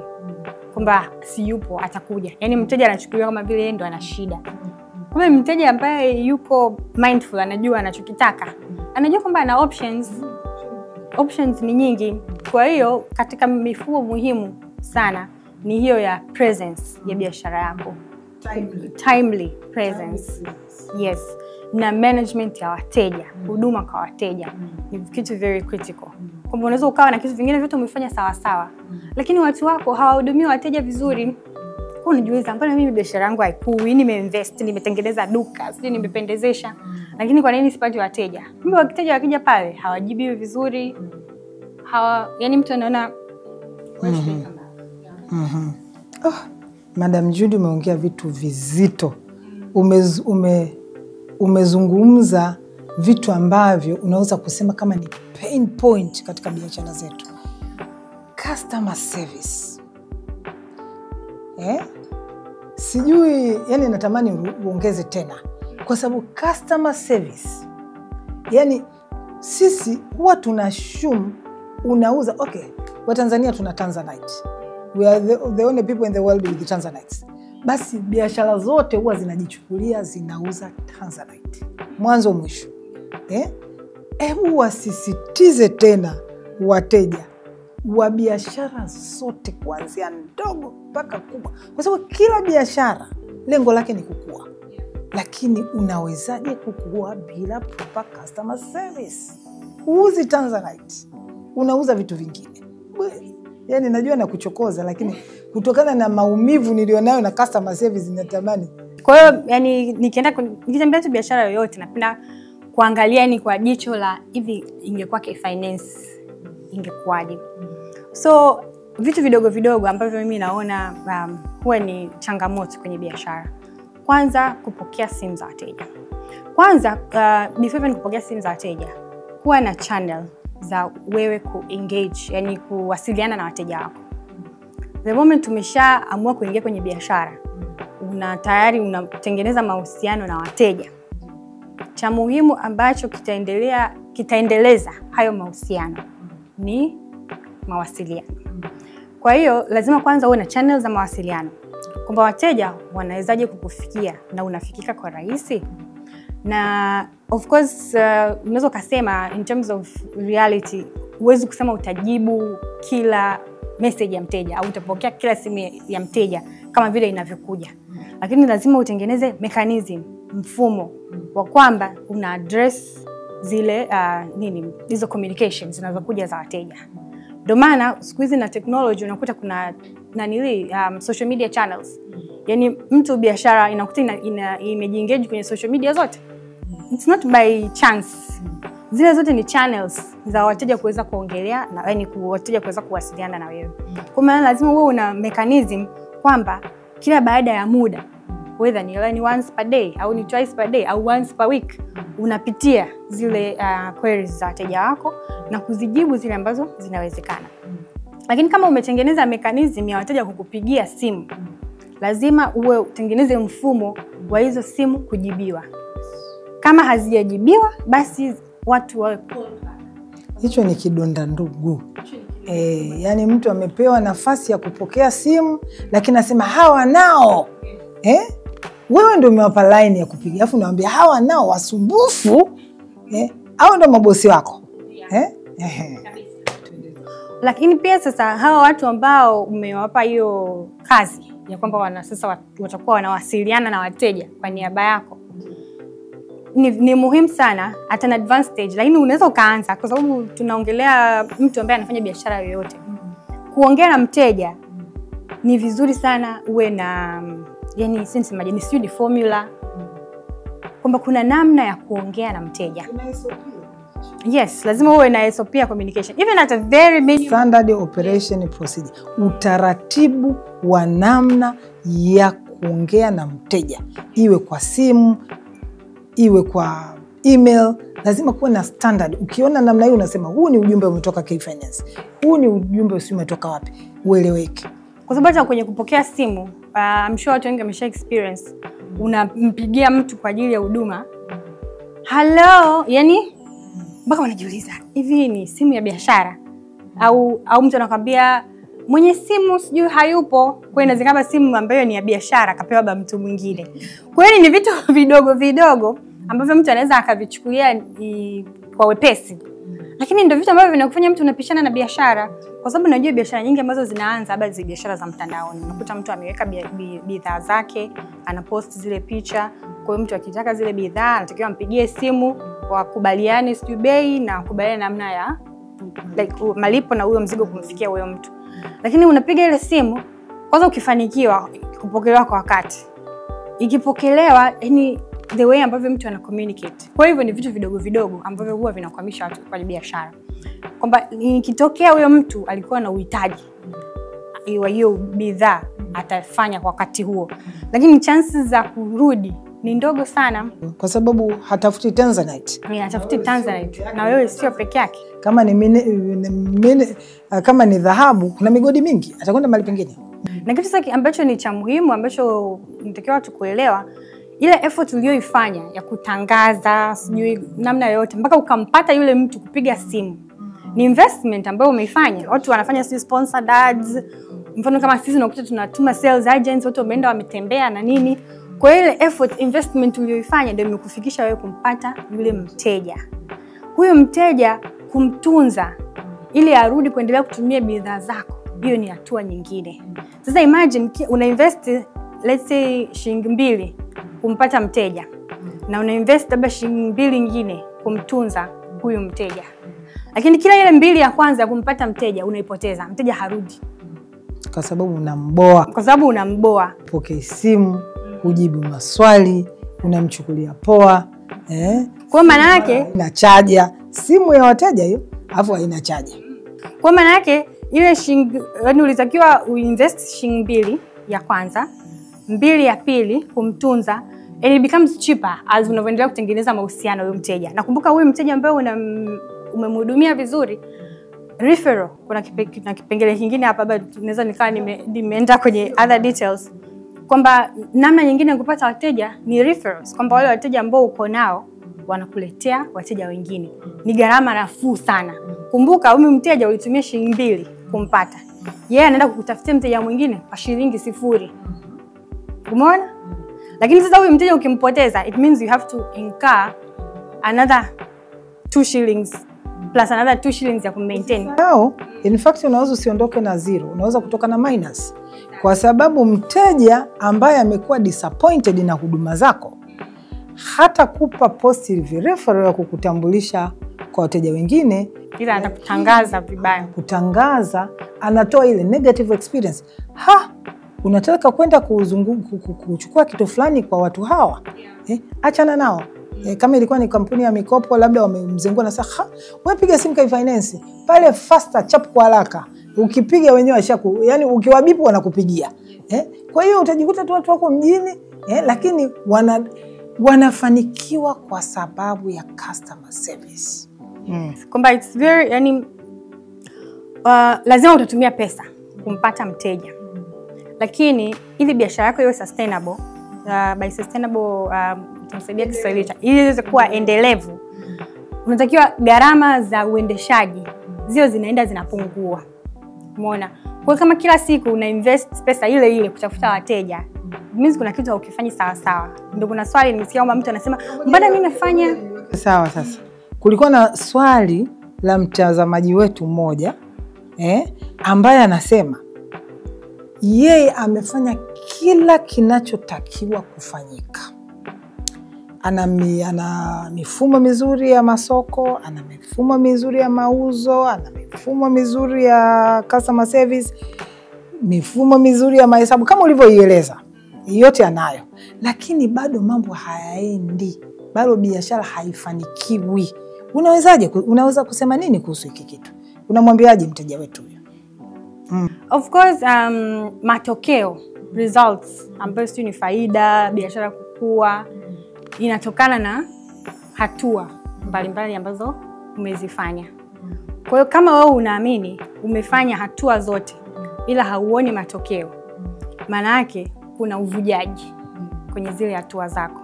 [SPEAKER 2] Kwamba si yupo atakuja. Yani mteja anachukuliwa kama vile yeye ndo ana shida. Kumbe mteja ambaye yuko mindful, anajua anachokitaka, anajua kwamba ana options ni nyingi. Kwa hiyo katika mifumo muhimu sana ni hiyo ya presence ya biashara yako. Timely presence. Yes. Na management ya wateja, huduma kwa wateja ni kitu very critical. Kwamba unaweza ukawa na kitu vingine vyote umefanya sawa sawa, lakini watu wako hawahudumii wateja vizuri. Kwa unajiuliza, mbona mimi biashara yangu haikui, nimeinvest, nimetengeneza duka, sije nimependezesha, lakini kwa nini sipati wateja? Kumbe wateja wakija pale hawajibiwi vizuri. Yani mtu anaona
[SPEAKER 1] Madam Judy, umeongea vitu vizito. Umezungumza vitu ambavyo unaweza kusema kama ni pain point katika biashara zetu. Customer service. Sijui, yani natamani uongeze tena. Kwa sababu customer service, yani sisi huwa tunashumu unauza, wa Tanzania tuna Tanzanite. We are the only people in the world with the Tanzanites. Basi biashara zote huwa zinajichukulia zinauza Tanzanite. Mwanzo mwisho. Hebu wasisitize tena wateja wa biashara zote kuanzia ndogo mpaka kubwa. Kwa sababu kila biashara lengo lake ni kukua. Lakini unawezaje kukua bila proper customer service? Uuzi Tanzanite, unauza vitu vingine. Yani najua na kuchokoza, lakini kutokana na maumivu nilionayo na customer service natamani.
[SPEAKER 2] Kwa hiyo yani nikitembea tu biashara yoyote napenda kuangalia ni kwa jicho la hivi ingekuwa K-Finance ingekuwaje. So vitu vidogo vidogo ambavyo mimi naona huwa ni changamoto kwenye biashara. Kwanza, kupokea simu za wateja. Kwanza before kupokea simu za wateja, kuwa na channel za wewe ku-engage, yani kuwasiliana na wateja wako. The moment umeshaamua kuingia kwenye biashara, tayari unatengeneza mahusiano na wateja. Cha muhimu ambacho kitaendeleza hayo mahusiano ni mawasiliano. Kwa hiyo lazima kwanza uwe na channel za mawasiliano. Kwamba wateja wanawezaje kukufikia na unafikika kwa rahisi. Na of course unaweza kusema in terms of reality, huwezi kusema utajibu kila message ya mteja au utapokea kila simu ya mteja kama vile inavyokuja. Lakini lazima utengeneze mechanism, mfumo wa kwamba una address zile hizo communications zinazokuja za wateja. Ndio maana siku hizi na technology unakuta kuna social media channels. Yani mtu biashara inakuta imejiengage kwenye social media zote. It's not by chance. Zile zote ni channels za wateja kuweza kuongelea na yani wateja kuweza kuwasiliana na wewe. Kwa maana lazima wewe una mechanism kwamba kila baada ya muda, whether ni once per day au ni twice per day au once per week, unapitia zile queries za wateja wako na kuzijibu zile ambazo zinawezekana. Lakini kama umetengeneza mechanism ya wateja kukupigia simu, lazima uwe utengeneze mfumo wa hizo simu kujibiwa. Kama hazijajibiwa, basi watu wawe.
[SPEAKER 1] Hicho ni kidonda ndugu. Yani mtu amepewa nafasi ya kupokea simu, lakini nasema hawa nao. Wewe ndio umewapa line ya kupiga, alafu unawaambia hawa nao wasumbufu. Hao ndio mabosi wako.
[SPEAKER 2] Lakini pia sasa hawa watu ambao umewapa hiyo kazi ya kwamba sasa watakuwa wanawasiliana na wateja kwa niaba yako, ni muhimu sana at an advanced stage. Lakini unaweza ukaanza, kwa sababu tunaongelea mtu ambaye anafanya biashara yoyote. Kuongea na mteja ni vizuri sana uwe na yani sense imagine ni formula kwamba kuna namna ya kuongea na mteja. Yes, lazima uwe na SOP ya communication. Even at a very minimum
[SPEAKER 1] standard operation procedure. Utaratibu wa namna ya kuongea na mteja. Iwe kwa simu, iwe kwa email, lazima kuwe na standard. Ukiona namna hiyo unasema huu ni ujumbe umetoka K-Finance. Huu ni ujumbe umetoka wapi? Ueleweke.
[SPEAKER 2] Kwa sababu hata kwenye kupokea simu, I'm sure watu wengi wamesha experience. Unampigia mtu kwa ajili ya huduma. Hello, yani mpaka wanajiuliza, hivi ni simu ya biashara? Au mtu anakuambia mwenye simu sijui hayupo, kwa inawezekana simu ambayo ni ya biashara kapewa ba mtu mwingine. Kwa hiyo ni vitu vidogo vidogo ambavyo mtu anaweza akavichukulia kwa wepesi. Lakini ndio vitu ambavyo vinakufanya mtu unapishana na biashara, kwa sababu unajua biashara nyingi ambazo zinaanza baadhi ya biashara za mtandaoni. Unakuta mtu ameweka bidhaa zake, anapost zile picha. Kwa hiyo mtu akitaka zile bidhaa anatakiwa ampigie simu, wakubaliane sijui bei na wakubaliane namna ya malipo na huyo mzigo kumfikia huyo mtu. Lakini unapiga ile simu, kwanza ukifanikiwa kupokelewa kwa wakati. Ikipokelewa, yani the way ambavyo mtu ana communicate. Kwa hivyo ni vitu vidogo vidogo ambavyo huwa vinakwamisha watu kwa biashara. Kwamba ikitokea huyo mtu alikuwa na uhitaji wa hiyo bidhaa, atafanya kwa wakati huo. Lakini chances za kurudi ni ndogo sana,
[SPEAKER 1] kwa sababu hatafuti Tanzanite.
[SPEAKER 2] Hatafuti Tanzanite na wewe sio peke yake.
[SPEAKER 1] Kama ni dhahabu, kuna migodi mingi, atakwenda mahali pengine.
[SPEAKER 2] Na kitu sasa ambacho ni cha muhimu ambacho nitakiwa watu kuelewa, ile effort uliyoifanya ya kutangaza sijui namna yoyote mpaka ukampata yule mtu kupiga simu, ni investment ambayo umeifanya. Watu wanafanya sponsored ads, mfano kama sisi unakuta tunatuma sales agents, watu wameenda wametembea na nini. Kwa ile effort investment uliyoifanya ndio imekufikisha wewe kumpata yule mteja. Huyo mteja kumtunza ili arudi kuendelea kutumia bidhaa zako, hiyo ni hatua nyingine. Sasa imagine una invest let's say shilingi 2 kumpata mteja, na una invest labda shilingi 2 nyingine kumtunza huyo mteja. Lakini kila ile 2 ya kwanza kumpata mteja unaipoteza, mteja harudi.
[SPEAKER 1] Kwa sababu unamboa.
[SPEAKER 2] Kwa sababu unamboa.
[SPEAKER 1] Pokea simu, kujibu maswali, unamchukulia poa.
[SPEAKER 2] Kwa maana yake
[SPEAKER 1] na chaja simu ya wateja hiyo, afu haina chaja.
[SPEAKER 2] Kwa maana yake ile shilingi, yani ulitakiwa uinvest shilingi 2 ya kwanza, 2 ya pili kumtunza, and it becomes cheaper as unavyoendelea kutengeneza mahusiano huyo mteja. Nakumbuka huyu mteja ambaye umemhudumia vizuri, referral, kuna kipengele kingine hapa bado tunaweza nikawa nimeenda kwenye other details, kwamba namna nyingine ya kupata wateja ni referrals, kwamba wale wateja ambao uko nao wanakuletea wateja wengine. Ni gharama nafuu sana. Kumbuka huyu mteja ulitumia shilingi 2 kumpata, yeye anaenda kukutafutia mteja mwingine kwa shilingi 0. Umeona? Lakini sasa huyu mteja ukimpoteza, it means you have to incur another 2 shillings plus another 2 shillings ya kumaintain.
[SPEAKER 1] Now, in fact unaweza usiondoke na 0, unaweza kutoka na minus. Kwa sababu mteja ambaye amekuwa disappointed na huduma zako, hata kupa positive referral ya kukutambulisha kwa wateja wengine,
[SPEAKER 2] ila atakutangaza vibaya.
[SPEAKER 1] Kutangaza, anatoa ile negative experience. Unataka kwenda kuchukua kitu fulani kwa watu hawa? Achana nao. Kama ilikuwa ni kampuni ya mikopo, labda wamemzengua na sasa, wewe piga simu Kai Finance pale faster chap kwa haraka. Ukipiga wenyewe yani ukiwabipu wanakupigia. Kwa hiyo utajikuta tu watu wako mjini, lakini wanafanikiwa kwa sababu ya customer service.
[SPEAKER 2] Kwamba it's very, yani lazima utatumia pesa kumpata mteja. Lakini ili biashara yako iwe sustainable, by sustainable tunasaidia Kiswahili ili iweze kuwa endelevu, unatakiwa gharama za uendeshaji zio zinapungua. Umeona? Kwa kama kila siku una invest pesa ile ile kutafuta wateja, means kuna kitu haukifanyi sawa sawa. Ndio kuna swali nimesikia kwamba mtu anasema, "Mbona mimi nafanya
[SPEAKER 1] sawa?" Sasa kulikuwa na swali la mtazamaji wetu mmoja ambaye anasema yeye amefanya kila kinachotakiwa kufanyika. Ana mifumo mizuri ya masoko, ana mifumo mizuri ya mauzo, ana mifumo mizuri ya customer service, mifumo mizuri ya mahesabu kama ulivyoieleza. Yote anayo. Lakini bado mambo hayaendi. Bado biashara haifanikiwi. Unawezaje? Unaweza kusema nini kuhusu hiki kitu? Unamwambiaje mteja wetu huyo?
[SPEAKER 2] Of course, matokeo, results, ambayo sio ni faida, biashara kukua, inatokana na hatua mbalimbali ambazo umezifanya. Kwa hiyo kama wewe unaamini umefanya hatua zote ila hauoni matokeo, maana yake kuna uvujaji kwenye zile hatua zako.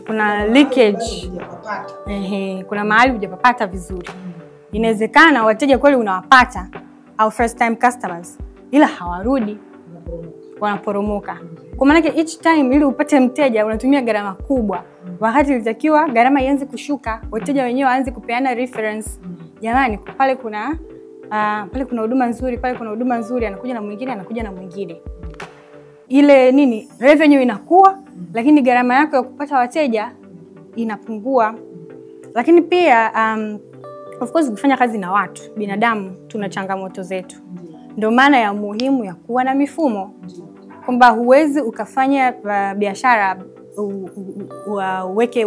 [SPEAKER 2] Kuna leakage. Kuna mahali hujapata vizuri. Inawezekana wateja kweli unawapata au first time customers ila hawarudi, wanaporomoka. Kwa maana yake each time ili upate mteja unatumia gharama kubwa, wakati ilitakiwa gharama ianze kushuka, wateja wenyewe waanze kupeana reference. Jamani, pale kuna huduma nzuri, pale kuna huduma nzuri, anakuja na mwingine. Ile revenue inakuwa, lakini gharama yako ya kupata wateja inapungua. Lakini pia of course kufanya kazi na watu, binadamu tuna changamoto zetu. Ndio maana ya muhimu ya kuwa na mifumo. Kwamba huwezi ukafanya biashara uweke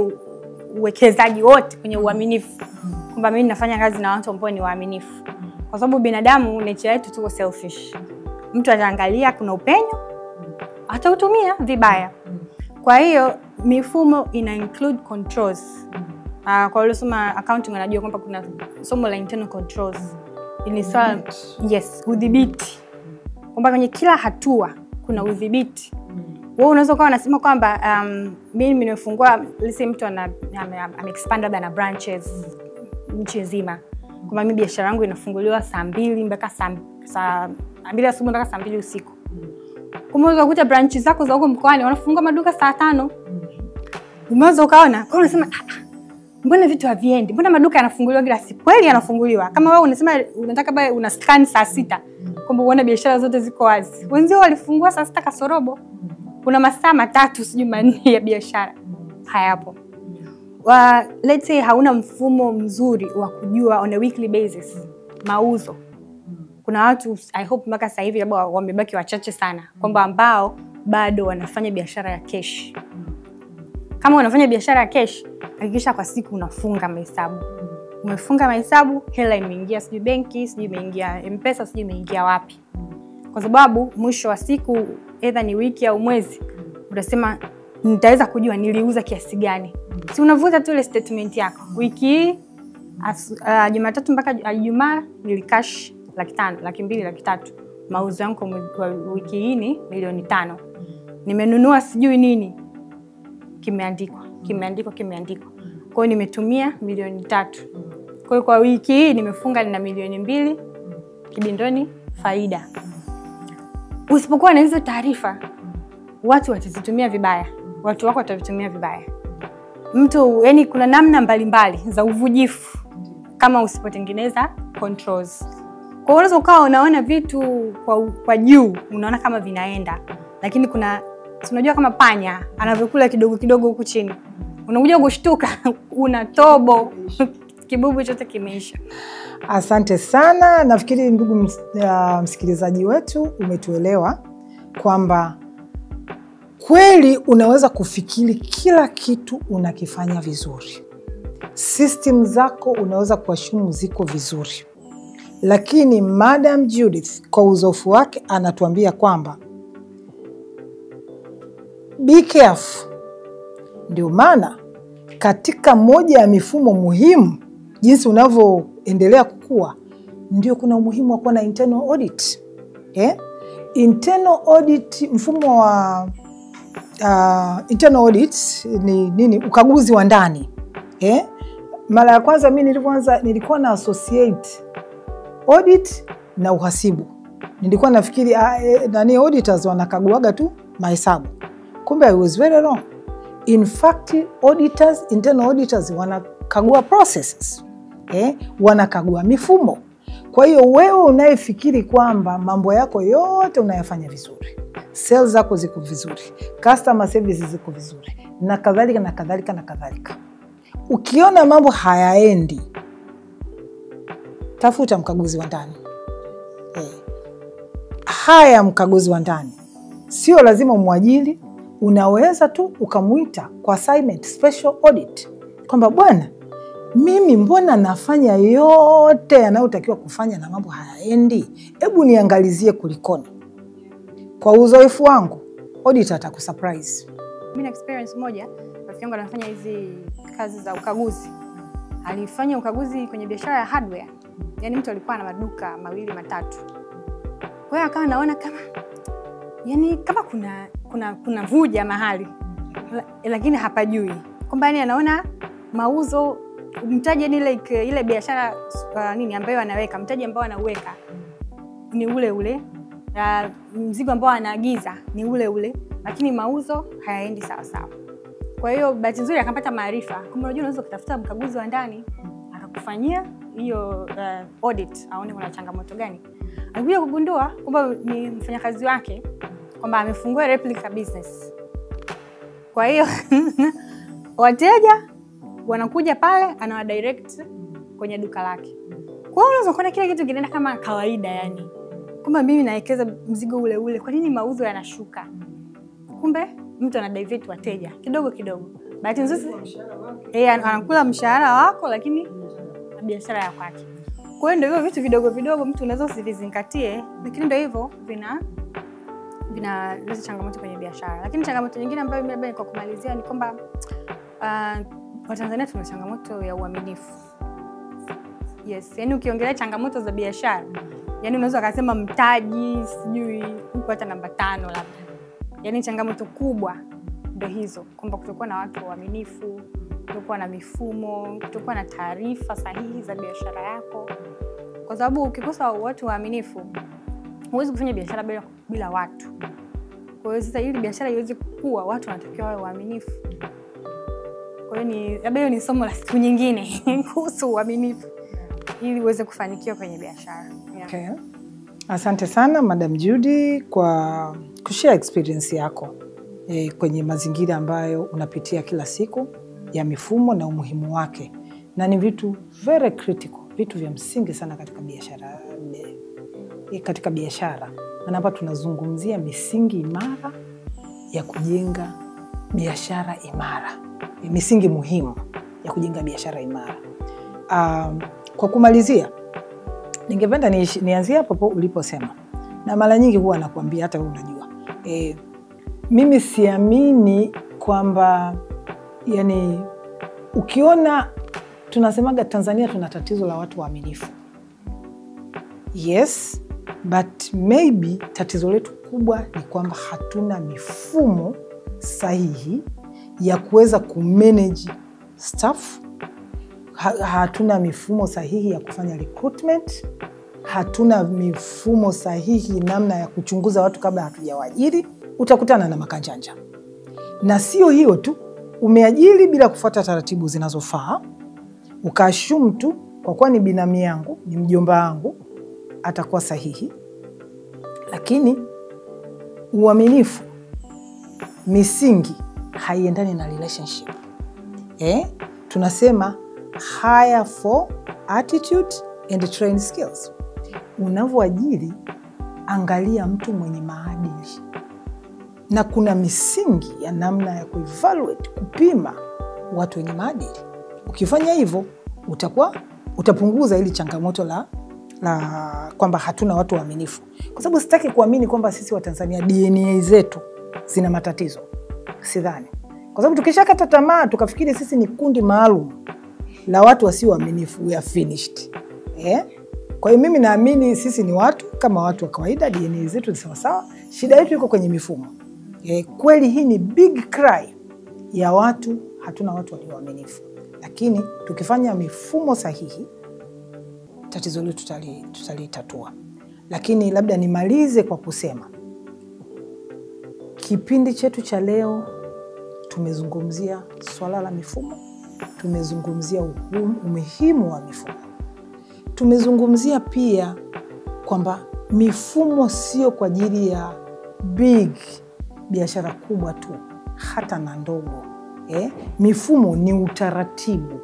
[SPEAKER 2] uwekezaji wote kwenye uaminifu. Kwamba mimi nafanya kazi na watu ambao ni waaminifu. Kwa sababu binadamu nature yetu tuko selfish. Mtu ataangalia kuna upenyo, atautumia vibaya. Kwa hiyo mifumo ina include controls. Kwa wale soma accounting wanajua kwamba kuna somo la internal controls. Ni swala udhibiti. Kwamba kwenye kila hatua kuna udhibiti. Wewe unaweza kuwa unasema kwamba mimi nimefungua, lise mtu ame-expand na branches nchi nzima. Kwamba mimi biashara yangu inafunguliwa saa 2 mpaka saa 2 asubuhi mpaka saa 2 usiku. Unaweza kukuta branches zako za huko mkoani wanafungua maduka saa 5. Unaweza ukaona, kwa unasema mbona vitu haviendi? Mbona maduka yanafunguliwa kila siku? Kweli yanafunguliwa. Kama wewe unasema unataka baya una scan saa 6, kwamba uone biashara zote ziko wazi. Wenzao walifungua saa 6 kasorobo. Kuna masaa 3 sijui 4 ya biashara. Hayapo. Let's say hauna mfumo mzuri wa kujua on a weekly basis mauzo. Kuna watu I hope mpaka sasa hivi labda wamebaki wachache sana kwamba ambao bado wanafanya biashara ya cash. Kama unafanya biashara ya cash, hakikisha kwa siku unafunga mahesabu. Umefunga mahesabu, hela imeingia sijui benki, sijui imeingia M-Pesa, sijui imeingia wapi. Kwa sababu mwisho wa siku either ni wiki au mwezi, utasema nitaweza kujua niliuza kiasi gani. Si unavuta tu ile statement yako. Wiki hii Jumatatu mpaka Ijumaa nilikash 500,000, 200,000, 300,000. Mauzo yangu kwa wiki hii ni 500,000. Nimenunua sijui nini. Kimeandikwa. Kwa hiyo nimetumia 300,000. Kwa hiyo kwa wiki hii nimefunga na 2,000,000 kibindoni faida. Usipokuwa na hizo taarifa, watu watazitumia vibaya. Watu wako watavitumia vibaya. Yani kuna namna mbalimbali za uvujifu kama usipotengeneza controls. Kwa hiyo unaweza ukawa unaona vitu kwa juu, unaona kama vinaenda. Lakini unajua kama panya anavyokula kidogo kidogo huku chini. Unakuja kushtuka una tobo kibubu chote kimeisha.
[SPEAKER 1] Asante sana. Nafikiri ndugu msikilizaji wetu umetuelewa kwamba kweli unaweza kufikiri kila kitu unakifanya vizuri. System zako unaweza kuashumu ziko vizuri. Lakini Madam Judith kwa uzoefu wake anatuambia kwamba be careful. Ndio maana katika moja ya mifumo muhimu jinsi unavyoendelea kukua, ndio kuna umuhimu wa kuwa na internal audit. Internal audit, mfumo wa internal audit ni nini? Ukaguzi wa ndani. Mara ya kwanza mimi nilikuwa na associate audit na uhasibu. Nilikuwa nafikiri auditors wanakaguaga tu mahesabu. Kumbe I was very wrong. In fact, internal auditors wanakagua processes. Wanakagua mifumo. Kwa hiyo wewe unayefikiri kwamba mambo yako yote unayafanya vizuri, sales zako ziko vizuri, customer service ziko vizuri, na kadhalika na kadhalika na kadhalika, ukiona mambo hayaendi, tafuta mkaguzi wa ndani. Haya mkaguzi wa ndani. Sio lazima umwajiri, unaweza tu ukamuita kwa assignment, special audit. Kwamba bwana, mimi mbona nafanya yote yanayotakiwa kufanya na mambo hayaendi? Hebu niangalizie kulikoni. Kwa uzoefu wangu, auditor atakusurprise.
[SPEAKER 2] Mimi na experience moja, rafiki yangu anafanya hizi kazi za ukaguzi. Alifanya ukaguzi kwenye biashara ya hardware. Yaani mtu alikuwa na maduka 2 matatu. Kwa hiyo akawa anaona kama kuna vuja mahali, lakini hapajui. Kwamba yani anaona mauzo, mtaji ni ile biashara ambayo anaweka, mtaji ambao anauweka ni ule ule, mzigo ambao anaagiza ni ule ule, lakini mauzo hayaendi sawa sawa. Kwa hiyo bahati nzuri akapata maarifa kwamba unajua unaweza kutafuta mkaguzi wa ndani akakufanyia hiyo audit, aone kuna changamoto gani. Alikuja kugundua kwamba ni mfanyakazi wake kwamba amefungua replica business. Kwa hiyo wateja wanakuja pale, anawa direct kwenye duka lake. Kwa hiyo unaweza kuona kila kitu kinaenda kama kawaida, yani kwamba mimi naekeza mzigo ule ule, kwa nini mauzo yanashuka? Kumbe mtu ana divert wateja kidogo kidogo. Bahati nzuri anakula mshahara wako, lakini biashara ya kwake. Kwa hiyo ndio hivyo vitu vidogo vidogo mtu unaweza usivizingatie, lakini ndio hivyo vinaleta changamoto kwenye biashara. Lakini changamoto nyingine ambayo mimi labda kwa kumalizia ni kwamba Watanzania tuna changamoto ya uaminifu. Yes, yani ukiongelea changamoto za biashara, yani unaweza kusema mtaji, sijui huko hata namba 5 labda. Yani changamoto kubwa ndio hizo, kwamba kutokuwa na watu waaminifu, kutokuwa na mifumo, kutokuwa na taarifa sahihi za biashara yako. Kwa sababu ukikosa watu waaminifu, huwezi kufanya biashara bila watu. Kwa hiyo sasa ili biashara iweze kukua, watu wanatakiwa wawe waaminifu. Kwa hiyo hiyo ni somo la siku nyingine kuhusu uaminifu ili uweze kufanikiwa kwenye biashara. Yeah.
[SPEAKER 1] Okay. Asante sana Madam Judy kwa kushare experience yako kwenye mazingira ambayo unapitia kila siku ya mifumo na umuhimu wake. Na ni vitu very critical, vitu vya msingi sana katika biashara. Na hapa tunazungumzia misingi imara ya kujenga biashara imara. Misingi muhimu ya kujenga biashara imara. Kwa kumalizia, ningependa nianzie hapo uliposema. Na mara nyingi huwa nakwambia, hata wewe unajua. Mimi siamini kwamba yani ukiona tunasemaga Tanzania tuna tatizo la watu waaminifu. Yes, but maybe tatizo letu kubwa ni kwamba hatuna mifumo sahihi ya kuweza kumanage staff. Hatuna mifumo sahihi ya kufanya recruitment. Hatuna mifumo sahihi namna ya kuchunguza watu kabla hatujawaajiri. Utakutana na makanjanja. Na sio hiyo tu, umeajiri bila kufuata taratibu zinazofaa. Ukaashumu tu kwa kuwa ni binamu yangu, ni mjomba wangu, atakuwa sahihi. Lakini uaminifu, misingi haiendani na relationship. Tunasema hire for attitude and train skills. Unavyoajiri, angalia mtu mwenye maadili. na kuna misingi ya namna ya kuevaluate, kupima watu wenye maadili. Ukifanya hivyo utapunguza ili changamoto la kwamba hatuna watu waaminifu. Kwa sababu sitaki kuamini kwamba sisi wa Tanzania DNA zetu zina matatizo. Sidhani. Kwa sababu tukishakata tamaa tukafikiri sisi ni kundi maalum la watu wasio waaminifu, we are finished. Kwa hiyo mimi naamini sisi ni watu kama watu wa kawaida, DNA zetu ni sawa sawa. Shida yetu iko kwenye mifumo. Kweli hii ni big cry ya watu, hatuna watu walio waaminifu. Lakini tukifanya mifumo sahihi, tatizo letu tutalitatua. Lakini labda nimalize kwa kusema kipindi chetu cha leo tumezungumzia swala la mifumo, tumezungumzia umuhimu wa mifumo. Tumezungumzia pia kwamba mifumo sio kwa ajili ya big biashara kubwa tu, hata na ndogo. Mifumo ni utaratibu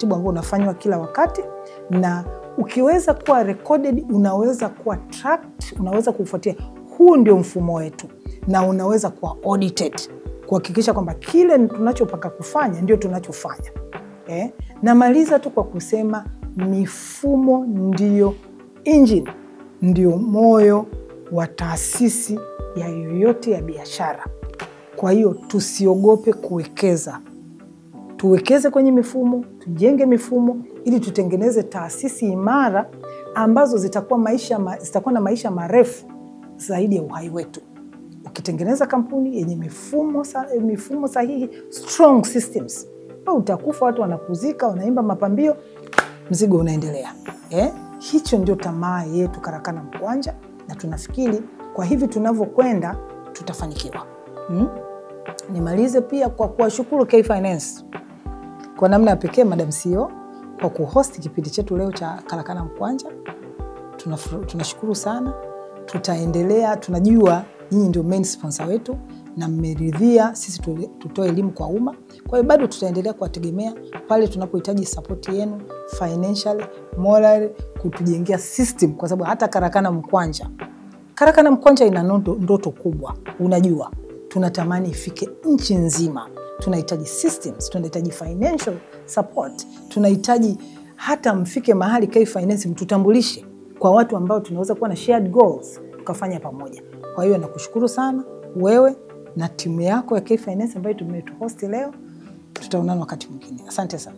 [SPEAKER 1] ambao unafanywa kila wakati, na ukiweza kuwa recorded, unaweza kuwa tracked, unaweza kufuatia. Huu ndio mfumo wetu, na unaweza kuwa audited kuhakikisha kwamba kile tunachopaka kufanya ndio tunachofanya. Namaliza tu kwa kusema mifumo ndio engine, ndio moyo wa taasisi ya yoyote ya biashara. Kwa hiyo tusiogope kuwekeza. Tuwekeze kwenye mifumo, tujenge mifumo ili tutengeneze taasisi imara ambazo zitakuwa na maisha marefu zaidi ya uhai wetu. Ukitengeneza kampuni yenye mifumo sahihi, strong systems, utakufa watu wanakuzika, wanaimba mapambio, mzigo unaendelea. Hicho ndio tamaa yetu Karakana Mkwanja, na tunafikiri kwa hivi tunavyokwenda tutafanikiwa. Nimalize pia kwa kuwashukuru K-Finance kwa namna ya pekee, Madam CEO, kwa kuhost kipindi chetu leo cha Karakana Mkwanja. Tunashukuru sana. Tutaendelea, tunajua nyinyi ndio main sponsor wetu na mmeridhia sisi tutoe elimu kwa umma. Kwa hiyo bado tutaendelea kuwategemea pale tunapohitaji support yenu financially, morally, kutujengea system, kwa sababu hata Karakana Mkwanja ina ndoto kubwa. Unajua, tunatamani ifike nchi nzima. Tunahitaji systems, tunahitaji financial support, tunahitaji hata mfike mahali K-Finance mtutambulishe kwa watu ambao tunaweza kuwa na shared goals tukafanya pamoja. Kwa hiyo nakushukuru sana wewe na timu yako ya K-Finance ambayo tumehost leo. Tutaonana wakati mwingine. Asante sana.